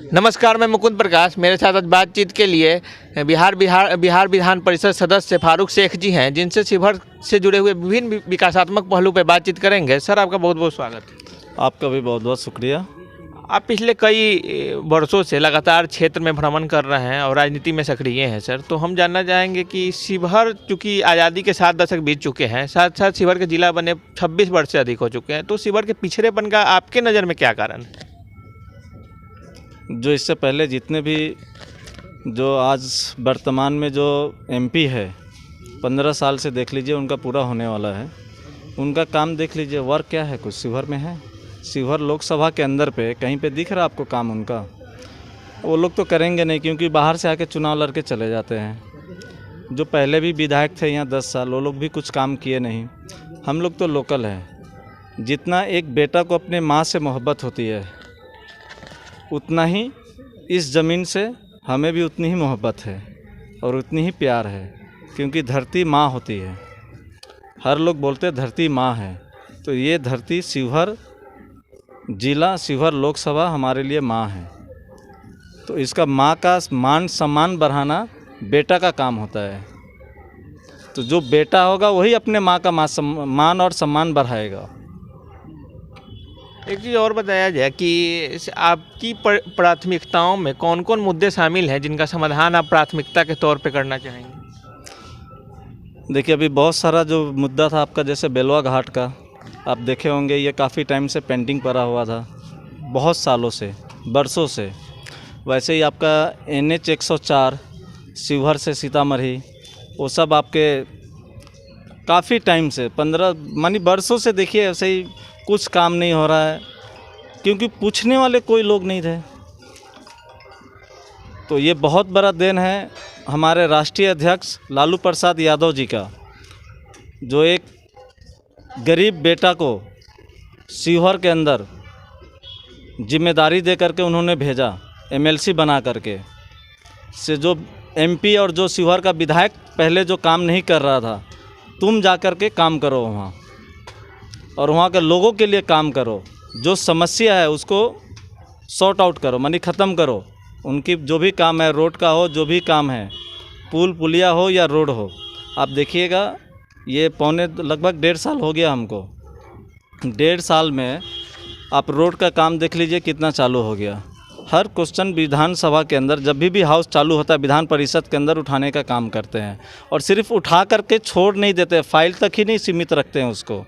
नमस्कार, मैं मुकुंद प्रकाश। मेरे साथ आज बातचीत के लिए बिहार विधान परिषद सदस्य फारूक शेख जी हैं, जिनसे शिवहर से जुड़े हुए विभिन्न विकासात्मक पहलू पर बातचीत करेंगे। सर, आपका बहुत बहुत स्वागत है। आपका भी बहुत बहुत शुक्रिया। आप पिछले कई वर्षों से लगातार क्षेत्र में भ्रमण कर रहे हैं और राजनीति में सक्रिय हैं सर। तो हम जानना चाहेंगे कि शिवहर, चूँकि आज़ादी के 7 दशक बीत चुके हैं, साथ साथ शिवहर के जिला बने 26 वर्ष से अधिक हो चुके हैं, तो शिवहर के पिछड़ेपन का आपके नज़र में क्या कारण है? जो इससे पहले जितने भी जो आज वर्तमान में जो एमपी है 15 साल से देख लीजिए, उनका पूरा होने वाला है। उनका काम देख लीजिए, वर्क क्या है, कुछ शिवहर में है? शिवहर लोकसभा के अंदर पे कहीं पे दिख रहा आपको काम उनका? वो लोग तो करेंगे नहीं, क्योंकि बाहर से आके चुनाव लड़के चले जाते हैं। जो पहले भी विधायक थे यहाँ 10 साल, वो लोग भी कुछ काम किए नहीं। हम लोग तो लोकल हैं। जितना एक बेटा को अपने माँ से मोहब्बत होती है, उतना ही इस ज़मीन से हमें भी उतनी ही मोहब्बत है और उतनी ही प्यार है, क्योंकि धरती माँ होती है। हर लोग बोलते हैं धरती माँ है, तो ये धरती शिवहर जिला, शिवहर लोकसभा हमारे लिए माँ है। तो इसका माँ का मान सम्मान बढ़ाना बेटा का काम होता है। तो जो बेटा होगा वही अपने माँ का मान और सम्मान बढ़ाएगा। एक चीज़ और बताया जाए कि आपकी प्राथमिकताओं में कौन कौन मुद्दे शामिल हैं जिनका समाधान आप प्राथमिकता के तौर पे करना चाहेंगे? देखिए, अभी बहुत सारा जो मुद्दा था आपका, जैसे बेलवा घाट का, आप देखे होंगे, ये काफ़ी टाइम से पेंडिंग पड़ा हुआ था, बहुत सालों से, बरसों से। वैसे ही आपका NH 104 शिवहर से सीतामढ़ी, वो सब आपके काफ़ी टाइम से 15 मानी बरसों से देखिए ऐसे ही कुछ काम नहीं हो रहा है, क्योंकि पूछने वाले कोई लोग नहीं थे। तो ये बहुत बड़ा देन है हमारे राष्ट्रीय अध्यक्ष लालू प्रसाद यादव जी का, जो एक गरीब बेटा को शिवहर के अंदर जिम्मेदारी दे करके उन्होंने भेजा, MLC बना करके से। जो MP और जो शिवहर का विधायक पहले जो काम नहीं कर रहा था, तुम जा कर के काम करो वहाँ, और वहाँ के लोगों के लिए काम करो। जो समस्या है उसको सॉर्ट आउट करो, मानी ख़त्म करो। उनकी जो भी काम है, रोड का हो, जो भी काम है, पुल पुलिया हो या रोड हो, आप देखिएगा, ये लगभग 1.5 साल हो गया हमको। 1.5 साल में आप रोड का काम देख लीजिए कितना चालू हो गया। हर क्वेश्चन विधानसभा के अंदर जब भी हाउस चालू होता है, विधान परिषद के अंदर उठाने का काम करते हैं, और सिर्फ उठा करके छोड़ नहीं देते, फाइल तक ही नहीं सीमित रखते हैं उसको,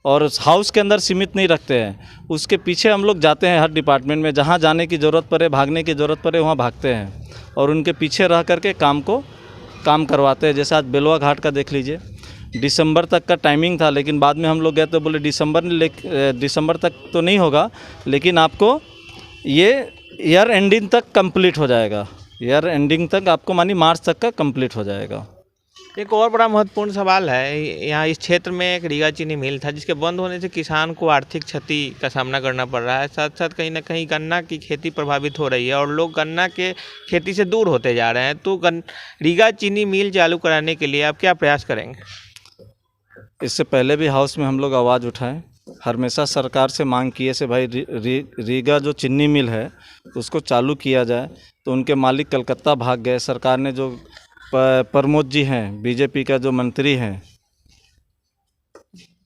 और हाउस के अंदर सीमित नहीं रखते हैं। उसके पीछे हम लोग जाते हैं, हर डिपार्टमेंट में जहाँ जाने की ज़रूरत पड़े, भागने की ज़रूरत पड़े, वहाँ भागते हैं और उनके पीछे रह करके काम करवाते हैं। जैसे आज बेलवा घाट का देख लीजिए, दिसंबर तक का टाइमिंग था, लेकिन बाद में हम लोग गए तो बोले दिसंबर तक तो नहीं होगा, लेकिन आपको ये ईयर एंडिंग तक कंप्लीट हो जाएगा। ईयर एंडिंग तक आपको मानी मार्च तक का कंप्लीट हो जाएगा। एक और बड़ा महत्वपूर्ण सवाल है, यहाँ इस क्षेत्र में एक रीगा चीनी मिल था, जिसके बंद होने से किसान को आर्थिक क्षति का सामना करना पड़ रहा है। साथ साथ कहीं ना कहीं गन्ना की खेती प्रभावित हो रही है और लोग गन्ना के खेती से दूर होते जा रहे हैं। तो रीगा चीनी मिल चालू कराने के लिए आप क्या प्रयास करेंगे? इससे पहले भी हाउस में हम लोग आवाज़ उठाएं, हमेशा सरकार से मांग किए से भाई रीगा जो चीनी मिल है उसको चालू किया जाए। तो उनके मालिक कलकत्ता भाग गए। सरकार ने जो प्रमोद जी हैं, बीजेपी का जो मंत्री हैं,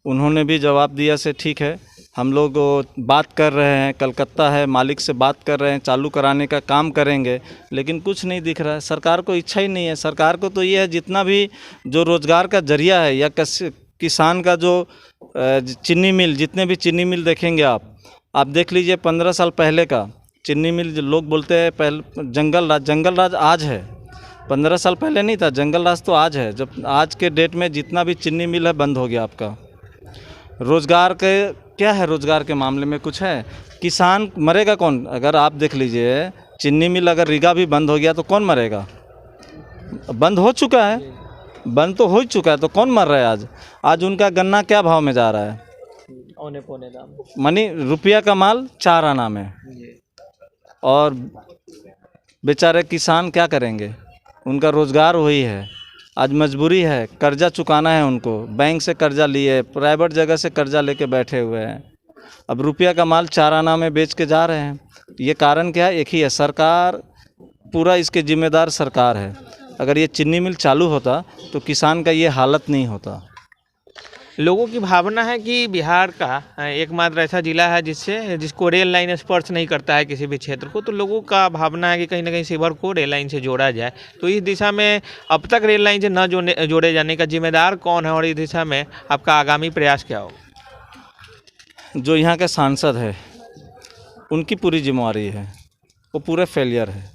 उन्होंने भी जवाब दिया से ठीक है, हम लोग बात कर रहे हैं, कलकत्ता है, मालिक से बात कर रहे हैं, चालू कराने का काम करेंगे, लेकिन कुछ नहीं दिख रहा है। सरकार को इच्छा ही नहीं है। सरकार को तो ये है, जितना भी जो रोज़गार का जरिया है या किसान का जो चीनी मिल, जितने भी चीनी मिल देखेंगे आप देख लीजिए, 15 साल पहले का चीनी मिल, जो लोग बोलते हैं पहले जंगल राज आज है, 15 साल पहले नहीं था। जंगल राज तो आज है। जब आज के डेट में जितना भी चीनी मिल है बंद हो गया आपका। रोज़गार के क्या है, रोज़गार के मामले में कुछ है? किसान मरेगा कौन? अगर आप देख लीजिए, चीनी मिल अगर रीगा भी बंद हो गया तो कौन मरेगा? बंद हो चुका है, बंद तो हो ही चुका है, तो कौन मर रहा है? आज उनका गन्ना क्या भाव में जा रहा है? औने पौने दाम, मानी रुपया का माल 4 आना में। और बेचारे किसान क्या करेंगे? उनका रोज़गार वही है। आज मजबूरी है, कर्जा चुकाना है उनको, बैंक से कर्जा लिए, प्राइवेट जगह से कर्जा लेके बैठे हुए हैं। अब रुपया का माल 4 आना में बेच के जा रहे हैं। ये कारण क्या है? एक ही है, सरकार, पूरा इसके जिम्मेदार सरकार है। अगर ये चीनी मिल चालू होता तो किसान का ये हालत नहीं होता। लोगों की भावना है कि बिहार का एकमात्र ऐसा जिला है जिसको रेल लाइन स्पर्श नहीं करता है किसी भी क्षेत्र को, तो लोगों का भावना है कि कहीं ना कहीं शिवहर को रेल लाइन से जोड़ा जाए। तो इस दिशा में अब तक रेल लाइन से न जोड़े जाने का जिम्मेदार कौन है और इस दिशा में आपका आगामी प्रयास क्या हो? जो यहाँ के सांसद है उनकी पूरी जिम्मेवारी है, वो पूरे फेलियर है।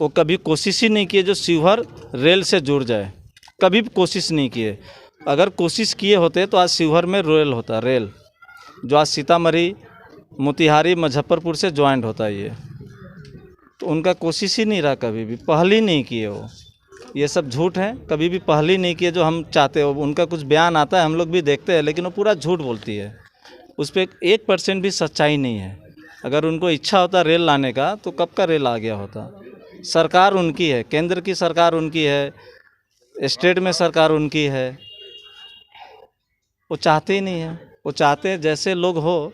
वो कभी कोशिश ही नहीं किए जो शिवहर रेल से जुड़ जाए, कभी भी कोशिश नहीं किए। अगर कोशिश किए होते तो आज शिवहर में रेल होता, रेल जो आज सीतामढ़ी, मोतिहारी, मुजफ्फरपुर से ज्वाइंट होता ये। तो उनका कोशिश ही नहीं रहा, कभी भी पहल ही नहीं किए वो। ये सब झूठ है, कभी भी पहल ही नहीं किए जो हम चाहते हो। उनका कुछ बयान आता है, हम लोग भी देखते हैं, लेकिन वो पूरा झूठ बोलती है। उस पर 1% भी सच्चाई नहीं है। अगर उनको इच्छा होता रेल लाने का तो कब का रेल आ गया होता। सरकार उनकी है, केंद्र की सरकार उनकी है, स्टेट में सरकार उनकी है। वो चाहते ही नहीं है। वो चाहते हैं जैसे लोग हो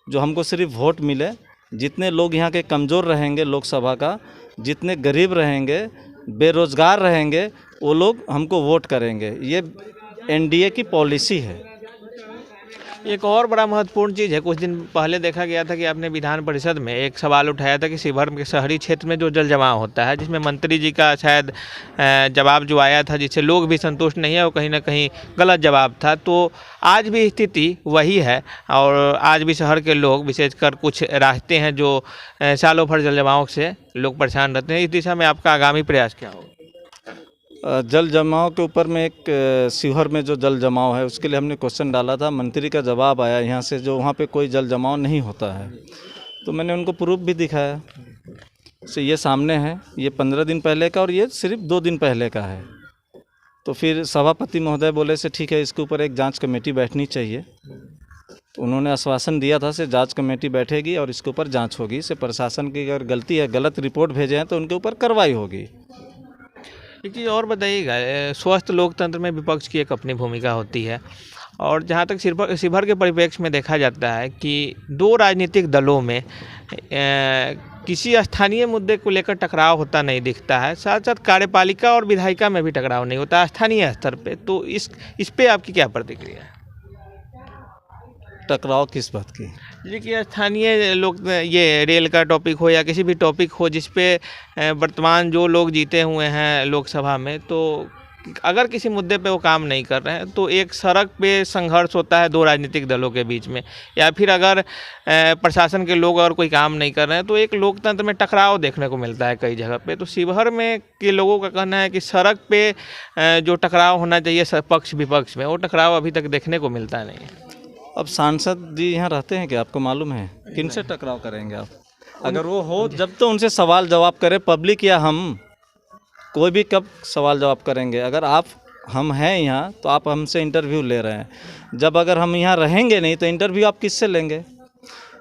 जो हमको सिर्फ वोट मिले। जितने लोग यहाँ के कमज़ोर रहेंगे लोकसभा का, जितने गरीब रहेंगे, बेरोज़गार रहेंगे, वो लोग हमको वोट करेंगे। ये एनडीए की पॉलिसी है। एक और बड़ा महत्वपूर्ण चीज़ है, कुछ दिन पहले देखा गया था कि आपने विधान परिषद में एक सवाल उठाया था कि शिवहर के शहरी क्षेत्र में जो जल जमाव होता है, जिसमें मंत्री जी का शायद जवाब जो आया था जिससे लोग भी संतुष्ट नहीं है, वो कहीं ना कहीं गलत जवाब था। तो आज भी स्थिति वही है और आज भी शहर के लोग, विशेषकर कुछ रास्ते हैं जो सालों भर जल जमाव से लोग परेशान रहते हैं। इस दिशा में आपका आगामी प्रयास क्या होगा? जल जमाव के ऊपर में एक शिवहर में जो जल जमाव है उसके लिए हमने क्वेश्चन डाला था। मंत्री का जवाब आया यहाँ से जो वहाँ पे कोई जल जमाव नहीं होता है। तो मैंने उनको प्रूफ भी दिखाया। से ये सामने है, ये 15 दिन पहले का और ये सिर्फ 2 दिन पहले का है। तो फिर सभापति महोदय बोले से ठीक है, इसके ऊपर एक जांच कमेटी बैठनी चाहिए। तो उन्होंने आश्वासन दिया था से जांच कमेटी बैठेगी और इसके ऊपर जांच होगी। से प्रशासन की अगर गलती है, गलत रिपोर्ट भेजे हैं तो उनके ऊपर कार्रवाई होगी। एक चीज़ और बताइएगा, स्वस्थ लोकतंत्र में विपक्ष की एक अपनी भूमिका होती है और जहाँ तक शिवहर के परिप्रेक्ष्य में देखा जाता है कि 2 राजनीतिक दलों में किसी स्थानीय मुद्दे को लेकर टकराव होता नहीं दिखता है। साथ साथ कार्यपालिका और विधायिका में भी टकराव नहीं होता स्थानीय स्तर पे। तो इस पे आपकी क्या प्रतिक्रिया है? टकराव किस बात की? देखिए, स्थानीय लोग, ये रेल का टॉपिक हो या किसी भी टॉपिक हो जिस पे वर्तमान जो लोग जीते हुए हैं लोकसभा में, तो अगर किसी मुद्दे पे वो काम नहीं कर रहे हैं तो एक सड़क पे संघर्ष होता है 2 राजनीतिक दलों के बीच में, या फिर अगर प्रशासन के लोग और कोई काम नहीं कर रहे हैं तो एक लोकतंत्र में टकराव देखने को मिलता है कई जगह पे। तो शिवहर में के लोगों का कहना है कि सड़क पे जो टकराव होना चाहिए पक्ष विपक्ष में, वो टकराव अभी तक देखने को मिलता नहीं है। अब सांसद जी यहाँ रहते हैं क्या, आपको मालूम है? किनसे टकराव करेंगे आप? अगर वो हो जब तो उनसे सवाल जवाब करे पब्लिक, या हम कोई भी कब सवाल जवाब करेंगे? अगर हम हैं यहाँ तो आप हमसे इंटरव्यू ले रहे हैं। जब अगर हम यहाँ रहेंगे नहीं तो इंटरव्यू आप किससे लेंगे?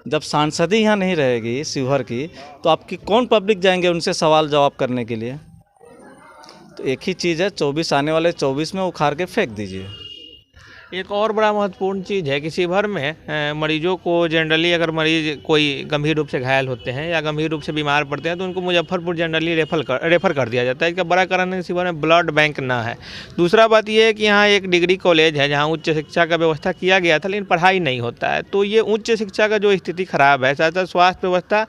जब सांसद ही यहाँ नहीं रहेगी शिवहर की तो आपकी कौन पब्लिक जाएंगे उनसे सवाल जवाब करने के लिए? तो एक ही चीज़ है, 24 आने वाले 24 में उखाड़ के फेंक दीजिए। एक और बड़ा महत्वपूर्ण चीज़ है कि शिवहर में मरीजों को जनरली, अगर मरीज कोई गंभीर रूप से घायल होते हैं या गंभीर रूप से बीमार पड़ते हैं तो उनको मुजफ्फरपुर जनरली रेफ़र कर दिया जाता है। इसका बड़ा कारण है कि शिवहर में ब्लड बैंक ना है। दूसरा बात यह है कि यहाँ एक डिग्री कॉलेज है जहाँ उच्च शिक्षा का व्यवस्था किया गया था, लेकिन पढ़ाई नहीं होता है। तो ये उच्च शिक्षा का जो स्थिति खराब है, साथ साथ स्वास्थ्य व्यवस्था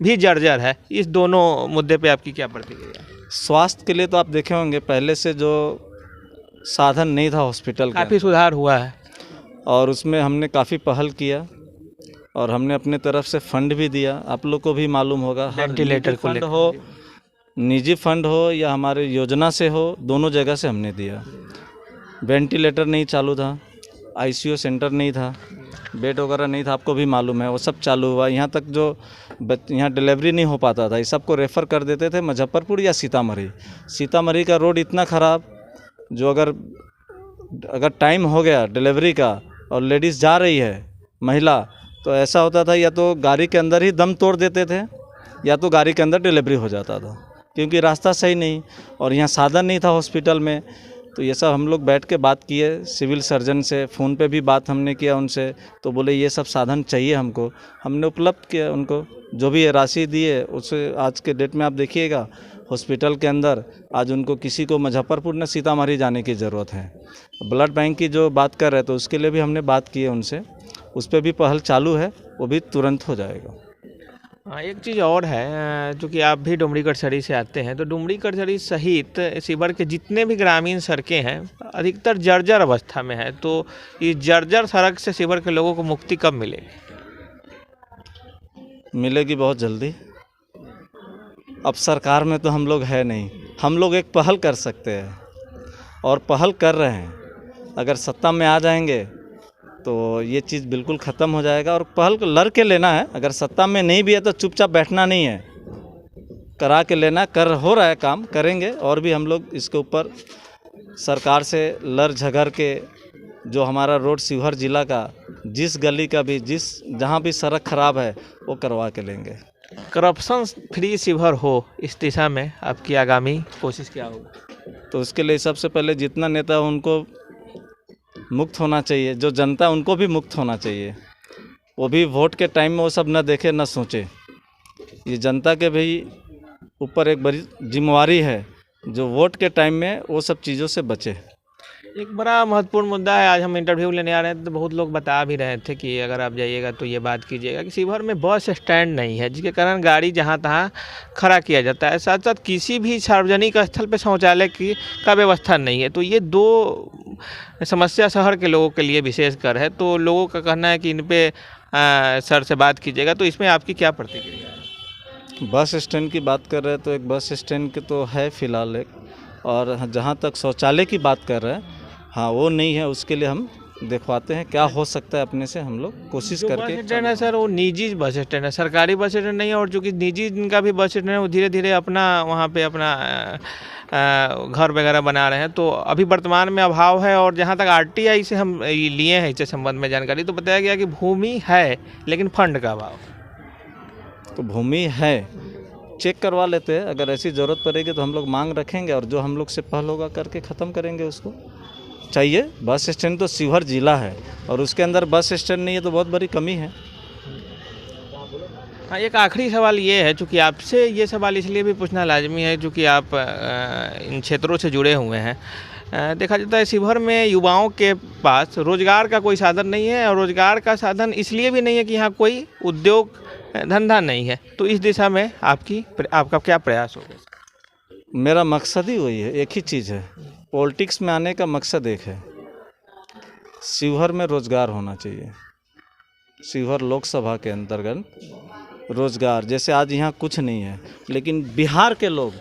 भी जर्जर है। इस दोनों मुद्दे पर आपकी क्या प्रतिक्रिया? स्वास्थ्य के लिए तो आप देखे होंगे पहले से जो साधन नहीं था हॉस्पिटल का, काफ़ी सुधार हुआ है और उसमें हमने काफ़ी पहल किया और हमने अपने तरफ से फंड भी दिया। आप लोग को भी मालूम होगा, वेंटिलेटर को फंड हो, निजी फंड हो या हमारे योजना से हो, दोनों जगह से हमने दिया। वेंटिलेटर नहीं चालू था, आईसीयू सेंटर नहीं था, बेड वगैरह नहीं था, आपको भी मालूम है, वो सब चालू हुआ। यहाँ तक जो यहाँ डिलीवरी नहीं हो पाता था, इस सबको रेफ़र कर देते थे मुजफ्फरपुर या सीतामढ़ी का रोड इतना ख़राब, जो अगर टाइम हो गया डिलीवरी का और लेडीज़ जा रही है महिला, तो ऐसा होता था या तो गाड़ी के अंदर ही दम तोड़ देते थे या तो गाड़ी के अंदर डिलीवरी हो जाता था, क्योंकि रास्ता सही नहीं और यहाँ साधन नहीं था हॉस्पिटल में। तो ये सब हम लोग बैठ के बात किए, सिविल सर्जन से फ़ोन पे भी बात हमने किया उनसे, तो बोले ये सब साधन चाहिए हमको, हमने उपलब्ध किया उनको। जो भी राशि दी है उससे आज के डेट में आप देखिएगा हॉस्पिटल के अंदर आज उनको किसी को मुजफ्फरपुर न सीतामढ़ी जाने की ज़रूरत है। ब्लड बैंक की जो बात कर रहे थे उसके लिए भी हमने बात की है उनसे, उस पर भी पहल चालू है, वो भी तुरंत हो जाएगा। हाँ, एक चीज़ और है, चूँकि आप भी डुमरी कटसरी से आते हैं, तो डुमरी कटसरी सहित शिवहर के जितने भी ग्रामीण सड़कें हैं अधिकतर जर्जर अवस्था में है, तो इस जर्जर सड़क से शिवहर के लोगों को मुक्ति कब मिलेगी? मिलेगी बहुत जल्दी। अब सरकार में तो हम लोग है नहीं, हम लोग एक पहल कर सकते हैं और पहल कर रहे हैं। अगर सत्ता में आ जाएंगे तो ये चीज़ बिल्कुल ख़त्म हो जाएगा और पहल लड़ के लेना है। अगर सत्ता में नहीं भी है तो चुपचाप बैठना नहीं है, करा के लेना। कर हो रहा है काम, करेंगे और भी हम लोग इसके ऊपर सरकार से लड़ झगड़ के जो हमारा रोड शिवहर ज़िला का जिस गली का भी जहाँ भी सड़क ख़राब है वो करवा के लेंगे। करप्शन फ्री शिवहर हो, इस दिशा में आपकी आगामी कोशिश क्या होगी? तो उसके लिए सबसे पहले जितना नेता है उनको मुक्त होना चाहिए, जो जनता उनको भी मुक्त होना चाहिए। वो भी वोट के टाइम में वो सब न देखे न सोचे। ये जनता के भी ऊपर एक बड़ी जिम्मेवारी है, जो वोट के टाइम में वो सब चीज़ों से बचे। एक बड़ा महत्वपूर्ण मुद्दा है, आज हम इंटरव्यू लेने आ रहे हैं तो बहुत लोग बता भी रहे थे कि अगर आप जाइएगा तो ये बात कीजिएगा कि शिवहर में बस स्टैंड नहीं है, जिसके कारण गाड़ी जहाँ तहाँ खड़ा किया जाता है। साथ साथ किसी भी सार्वजनिक स्थल पर शौचालय का व्यवस्था नहीं है। तो ये दो समस्या शहर के लोगों के लिए विशेषकर है, तो लोगों का कहना है कि इन पे सर से बात कीजिएगा। तो इसमें आपकी क्या प्रतिक्रिया है? बस स्टैंड की बात कर रहे हैं तो एक बस स्टैंड के तो है फ़िलहाल एक, और जहाँ तक शौचालय की बात कर रहे हैं, हाँ वो नहीं है। उसके लिए हम दिखवाते हैं क्या हो सकता है, अपने से हम लोग कोशिश करके। बस स्टैंड है सर, वो निजी बस स्टैंड है, सरकारी बस स्टैंड नहीं है। और चूँकि निजी जिनका भी बस स्टैंड है वो धीरे धीरे अपना वहाँ पे अपना घर वगैरह बना रहे हैं, तो अभी वर्तमान में अभाव है। और जहाँ तक आरटीआई से हम लिए हैं इससे संबंध में जानकारी, तो बताया गया कि भूमि है लेकिन फंड का अभाव। तो भूमि है, चेक करवा लेते हैं, अगर ऐसी ज़रूरत पड़ेगी तो हम लोग मांग रखेंगे और जो हम लोग से पहल होगा करके ख़त्म करेंगे उसको। चाहिए बस स्टैंड तो शिवहर ज़िला है और उसके अंदर बस स्टैंड नहीं है तो बहुत बड़ी कमी है। हाँ, एक आखिरी सवाल ये है, चूँकि आपसे ये सवाल इसलिए भी पूछना लाजमी है चूँकि आप इन क्षेत्रों से जुड़े हुए हैं। देखा जाता है शिवहर में युवाओं के पास रोज़गार का कोई साधन नहीं है, और रोज़गार का साधन इसलिए भी नहीं है कि यहाँ कोई उद्योग धंधा नहीं है। तो इस दिशा में आपका क्या प्रयास होगा? मेरा मकसद ही वही है, एक ही चीज़ है। पॉलिटिक्स में आने का मकसद एक है, शिवहर में रोज़गार होना चाहिए। शिवहर लोकसभा के अंतर्गत रोज़गार, जैसे आज यहाँ कुछ नहीं है लेकिन बिहार के लोग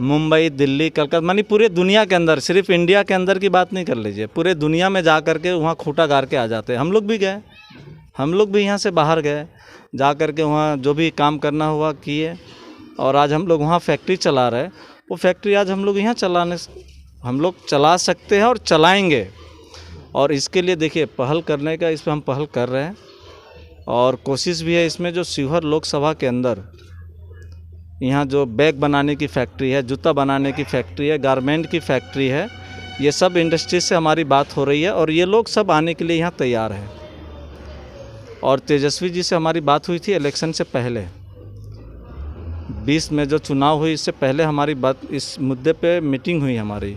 मुंबई, दिल्ली, कलकत्ता, मानी पूरे दुनिया के अंदर, सिर्फ इंडिया के अंदर की बात नहीं कर लीजिए, पूरे दुनिया में जा कर के वहाँ खूंटा गाड़ के आ जाते हैं। हम लोग भी गए, हम लोग भी यहाँ से बाहर गए, जा कर के वहाँ जो भी काम करना हुआ किए, और आज हम लोग वहाँ फैक्ट्री चला रहे हैं। वो फैक्ट्री आज हम लोग यहाँ हम लोग चला सकते हैं और चलाएंगे। और इसके लिए देखिए पहल करने का, इस पर हम पहल कर रहे हैं और कोशिश भी है इसमें। जो शिवहर लोकसभा के अंदर यहाँ जो बैग बनाने की फैक्ट्री है, जूता बनाने की फैक्ट्री है, गारमेंट की फैक्ट्री है, ये सब इंडस्ट्री से हमारी बात हो रही है और ये लोग सब आने के लिए यहाँ तैयार हैं। और तेजस्वी जी से हमारी बात हुई थी इलेक्शन से पहले, 20 में जो चुनाव हुई इससे पहले हमारी बात, इस मुद्दे पे मीटिंग हुई हमारी।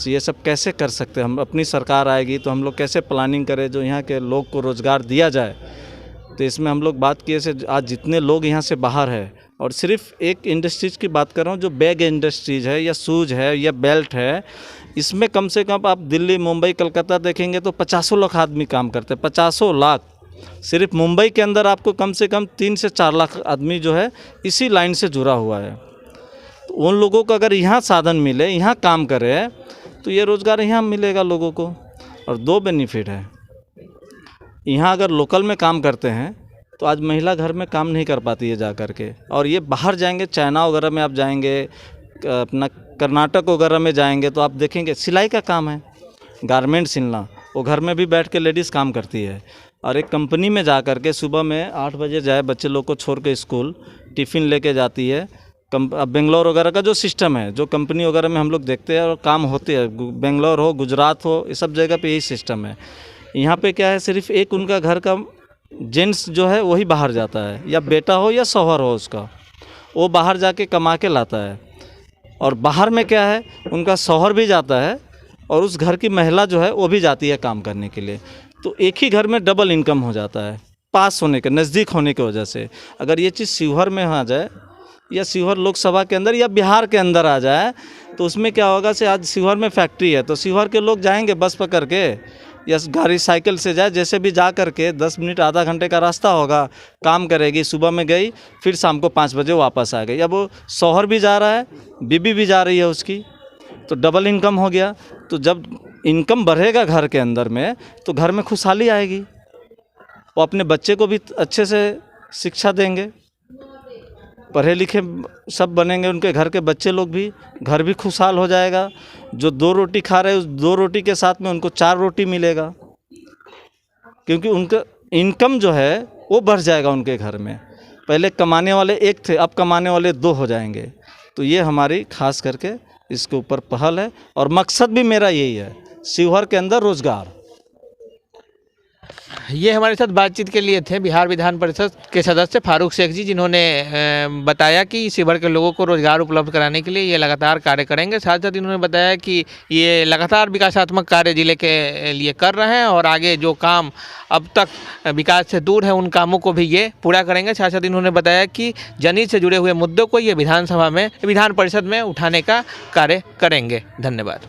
ये सब कैसे कर सकते हैं हम, अपनी सरकार आएगी तो हम लोग कैसे प्लानिंग करें जो यहाँ के लोग को रोज़गार दिया जाए। तो इसमें हम लोग बात किए से आज जितने लोग यहाँ से बाहर है, और सिर्फ एक इंडस्ट्रीज़ की बात कर रहा हूँ जो बैग इंडस्ट्रीज़ है या शूज़ है या बेल्ट है, इसमें कम से कम आप दिल्ली, मुंबई, कलकत्ता देखेंगे तो 50 लाख आदमी काम करते हैं। 50 लाख सिर्फ मुंबई के अंदर आपको कम से कम 3 से 4 लाख आदमी जो है इसी लाइन से जुड़ा हुआ है। तो उन लोगों को अगर यहाँ साधन मिले, यहाँ काम करे, तो ये रोज़गार यहाँ मिलेगा लोगों को। और 2 बेनिफिट है, यहाँ अगर लोकल में काम करते हैं तो आज महिला घर में काम नहीं कर पाती है जा कर के, और ये बाहर जाएंगे, चाइना वगैरह में आप जाएंगे, अपना कर्नाटक वगैरह में जाएंगे तो आप देखेंगे सिलाई का काम है, गारमेंट सिलना, वो घर में भी बैठ के लेडीज़ काम करती है। और एक कंपनी में जा कर के सुबह में 8 बजे जाए, बच्चे लोग को छोड़ के स्कूल टिफ़िन लेके जाती है, अब बेंगलोर वगैरह का जो सिस्टम है, जो कंपनी वगैरह में हम लोग देखते हैं और काम होते हैं, बेंगलोर हो, गुजरात हो, ये सब जगह पे यही सिस्टम है। यहाँ पे क्या है, सिर्फ एक उनका घर का जेंट्स जो है वही बाहर जाता है, या बेटा हो या शौहर हो उसका, वो बाहर जाके कमा के लाता है। और बाहर में क्या है, उनका शौहर भी जाता है और उस घर की महिला जो है वो भी जाती है काम करने के लिए। तो एक ही घर में डबल इनकम हो जाता है, पास होने के, नज़दीक होने की वजह से। अगर ये चीज़ शिवहर में आ जाए, या शिवहर लोकसभा के अंदर या बिहार के अंदर आ जाए, तो उसमें क्या होगा से आज शिवहर में फैक्ट्री है तो शिवहर के लोग जाएंगे बस पकड़ के या गाड़ी साइकिल से जाए, जैसे भी जा करके 10 मिनट आधा घंटे का रास्ता होगा, काम करेगी, सुबह में गई फिर शाम को 5 बजे वापस आ गई। अब वो शौहर भी जा रहा है, बीबी भी जा रही है उसकी, तो डबल इनकम हो गया। तो जब इनकम बढ़ेगा घर के अंदर में तो घर में खुशहाली आएगी, वो अपने बच्चे को भी अच्छे से शिक्षा देंगे, पढ़े लिखे सब बनेंगे, उनके घर के बच्चे लोग भी, घर भी खुशहाल हो जाएगा। जो 2 रोटी खा रहे हैं उस 2 रोटी के साथ में उनको 4 रोटी मिलेगा, क्योंकि उनका इनकम जो है वो बढ़ जाएगा उनके घर में। पहले कमाने वाले 1 थे, अब कमाने वाले 2 हो जाएंगे। तो ये हमारी खास करके इसके ऊपर पहल है और मकसद भी मेरा यही है, शिवहर के अंदर रोजगार। ये हमारे साथ बातचीत के लिए थे बिहार विधान परिषद के सदस्य फारूक शेख जी, जिन्होंने बताया कि शिवहर के लोगों को रोजगार उपलब्ध कराने के लिए ये लगातार कार्य करेंगे। साथ साथ इन्होंने बताया कि ये लगातार विकासात्मक कार्य जिले के लिए कर रहे हैं और आगे जो काम अब तक विकास से दूर है उन कामों को भी ये पूरा करेंगे। साथ साथ इन्होंने बताया कि जनहित से जुड़े हुए मुद्दों को ये विधान परिषद में उठाने का कार्य करेंगे। धन्यवाद।